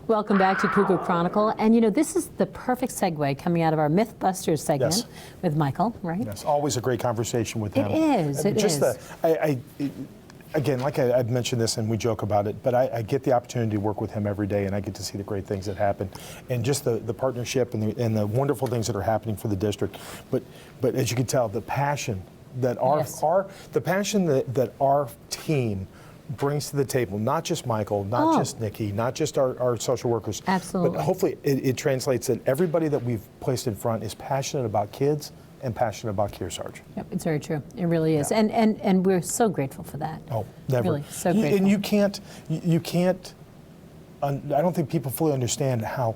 Welcome back to Cougar Chronicle. And you know, this is the perfect segue coming out of our Mythbusters segment with Michael, right? Yes, always a great conversation with him. It is, it is. Again, like I've mentioned this and we joke about it, but I get the opportunity to work with him every day and I get to see the great things that happen and just the partnership and the wonderful things that are happening for the district. But as you can tell, the passion that that our team brings to the table, not just Michael, not just Nikki, not just our social workers. Absolutely. But hopefully it translates that everybody that we've placed in front is passionate about kids and passionate about Kearsarge. Yep, it's very true. It really is. Yeah. And we're so grateful for that. Oh, never. Really, so grateful. And you can't, I don't think people fully understand how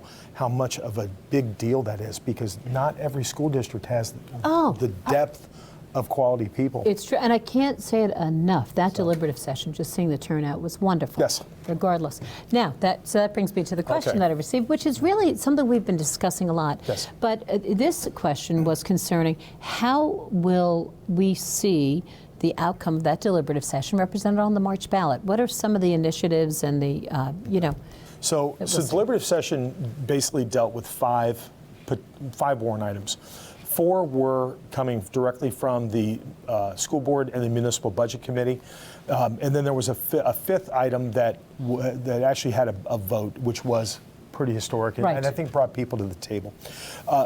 much of a big deal that is, because not every school district has the depth of quality people. It's true, and I can't say it enough. That deliberative session, just seeing the turnout, was wonderful. Yes. Regardless. Now, that brings me to the question that I received, which is really something we've been discussing a lot. Yes. But this question was concerning how will we see the outcome of that deliberative session represented on the March ballot? What are some of the initiatives and the, So deliberative session basically dealt with five warrant items. 4 were coming directly from the school board and the municipal budget committee, and then there was a fifth item that actually had a vote, which was pretty historic and I think brought people to the table.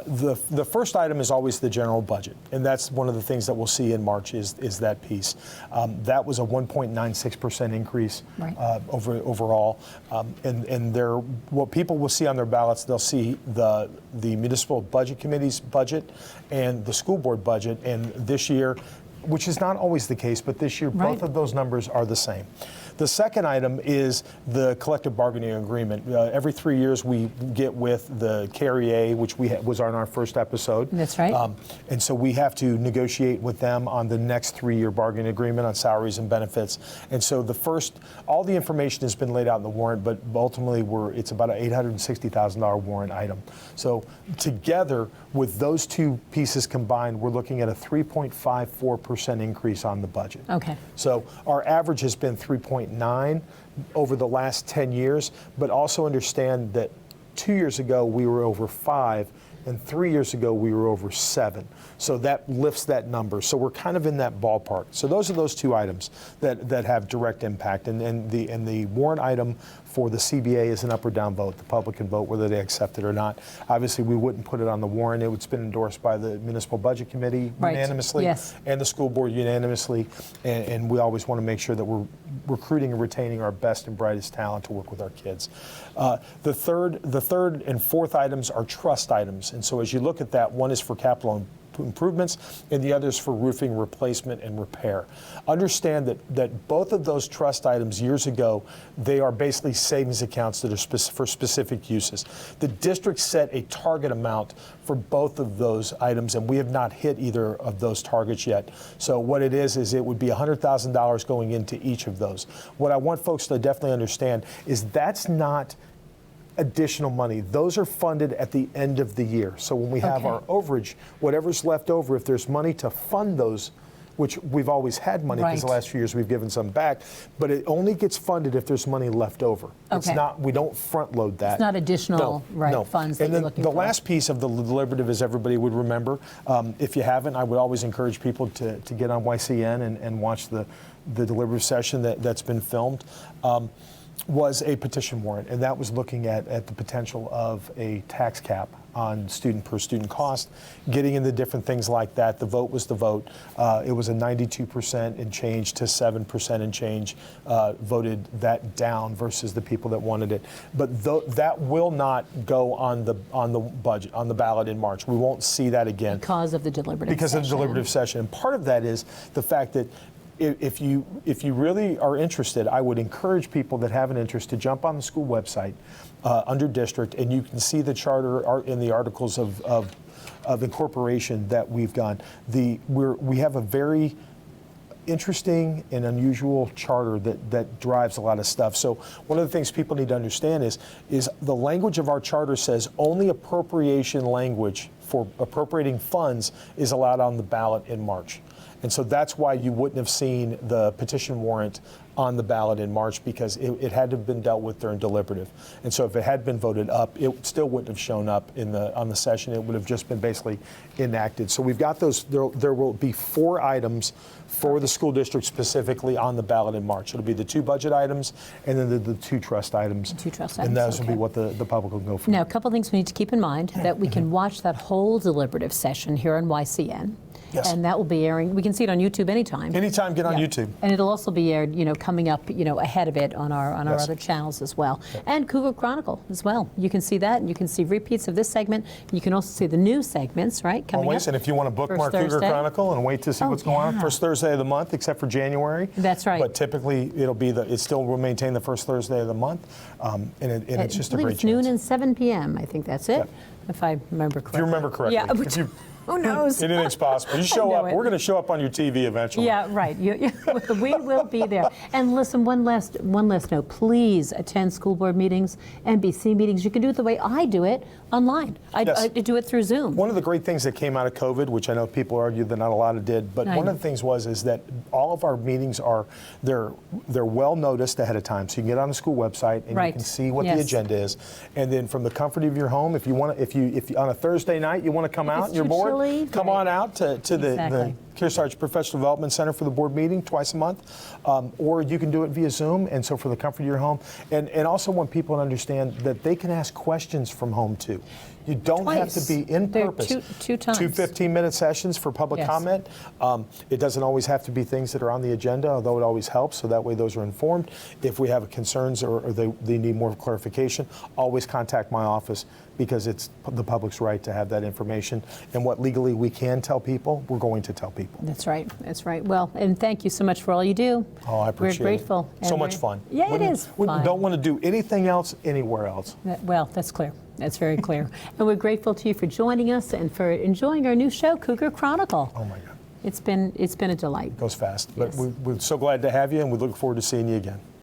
The first item is always the general budget, and that's one of the things that we'll see in March is that piece. That was a 1.96% increase overall, and what people will see on their ballots, they'll see the municipal budget committee's budget and the school board budget, and this year, which is not always the case, but this year both of those numbers are the same. The second item is the collective bargaining agreement. Every 3 years we get with the KREA, which was on our first episode. That's right. And so we have to negotiate with them on the next 3-year bargaining agreement on salaries and benefits. And so all the information has been laid out in the warrant, but ultimately it's about an $860,000 warrant item. So together with those two pieces combined, we're looking at a 3.54% increase on the budget. Okay. So our average has been 3.9 over the last 10 years, but also understand that 2 years ago we were over 5, and 3 years ago we were over 7. So that lifts that number. So we're kind of in that ballpark. So those are those two items that have direct impact. And the warrant item for the CBA is an up or down vote. The public can vote whether they accept it or not. Obviously, we wouldn't put it on the warrant. It's been endorsed by the Municipal Budget Committee unanimously and the school board unanimously. And we always want to make sure that we're recruiting and retaining our best and brightest talent to work with our kids. The third and fourth items are trust items. And so as you look at that, one is for capital improvements, and the others for roofing replacement and repair. Understand that both of those trust items years ago, they are basically savings accounts that are for specific uses. The district set a target amount for both of those items, and we have not hit either of those targets yet. So what it is it would be $100,000 going into each of those. What I want folks to definitely understand is that's not additional money. Those are funded at the end of the year. So when we have our overage, whatever's left over, if there's money to fund those, which we've always had money because the last few years we've given some back, but it only gets funded if there's money left over. It's not, we don't front load that. It's not additional funds that you're looking for. And then the last piece of the deliberative, as everybody would remember, if you haven't, I would always encourage people to get on YCN and watch the deliberative session that's been filmed. Was a petition warrant, and that was looking at the potential of a tax cap on per student cost, getting into different things like that. The vote was the vote. It was a 92% and change to 7% and change voted that down versus the people that wanted it. But that will not go on the budget, on the ballot in March. We won't see that again. Because of the deliberative session. Because of the deliberative session. And part of that is the fact that if you really are interested, I would encourage people that have an interest to jump on the school website under district, and you can see the charter in the articles of incorporation that we've done. We have a very interesting and unusual charter that drives a lot of stuff. So one of the things people need to understand is the language of our charter says only appropriation language for appropriating funds is allowed on the ballot in March. And so that's why you wouldn't have seen the petition warrant on the ballot in March, because it had to have been dealt with during deliberative. And so if it had been voted up, it still wouldn't have shown up on the session. It would have just been basically enacted. So we've got those. There will be 4 items for the school district specifically on the ballot in March. It'll be the 2 budget items and then the 2 trust items. 2 trust And items, those will be what the public will go for. Now, a couple things we need to keep in mind, that we can watch that whole deliberative session here on YCN. Yes. And that will be airing. We can see it on YouTube anytime. Anytime, get on Yeah. YouTube. And it'll also be aired, coming up, ahead of it on our Yes. other channels as well. And Cougar Chronicle as well. You can see that, and you can see repeats of this segment. You can also see the new segments, right, coming Always, up. and if you want to bookmark First Cougar Thursday. Chronicle and wait to see Oh, what's going on, yeah. first Thursday of the month, except for January. That's right. But typically, it still will maintain the first Thursday of the month, and it's just a I believe great it's chance. noon and 7 p.m. I think that's it, Yep. if I remember correctly. If you remember correctly. Yeah, If you- who knows? Anything's possible. You show know up. it. We're going to show up on your TV eventually. Yeah, right. We will be there. And listen, one last note. Please attend school board meetings, NBC meetings. You can do it the way I do it, online. Yes. I do it through Zoom. One of the great things that came out of COVID, which I know people argue that not a lot of did, but I one know. of the things is that all of our meetings they're well noticed ahead of time, so you can get on the school website and you Right. can see what Yes. the agenda is, and then from the comfort of your home, if you on a Thursday night you want to come out it's and you're too bored, chilly, come right. on out to the Exactly. Kearsarge Professional Development Center for the board meeting twice a month, or you can do it via Zoom, and so for the comfort of your home, and also want people to understand that they can ask questions from home too. You don't have Twice. to be in They're purpose. two times. 2 15-minute sessions for public Yes. comment. It doesn't always have to be things that are on the agenda, although it always helps, so that way those are informed. If we have concerns or they need more clarification, always contact my office, because it's the public's right to have that information. And what legally we can tell people, we're going to tell people. That's right. That's right. Well, and thank you so much for all you do. Oh, I appreciate it. We're grateful. So and much we're- fun. Yeah, Wouldn't- it is wouldn't- fun. Don't want to do anything else anywhere else. Well, that's clear. That's very clear. And we're grateful to you for joining us and for enjoying our new show, Cougar Chronicle. Oh my God, It's been a delight. it goes fast. But Yes. we're so glad to have you, and we look forward to seeing you again.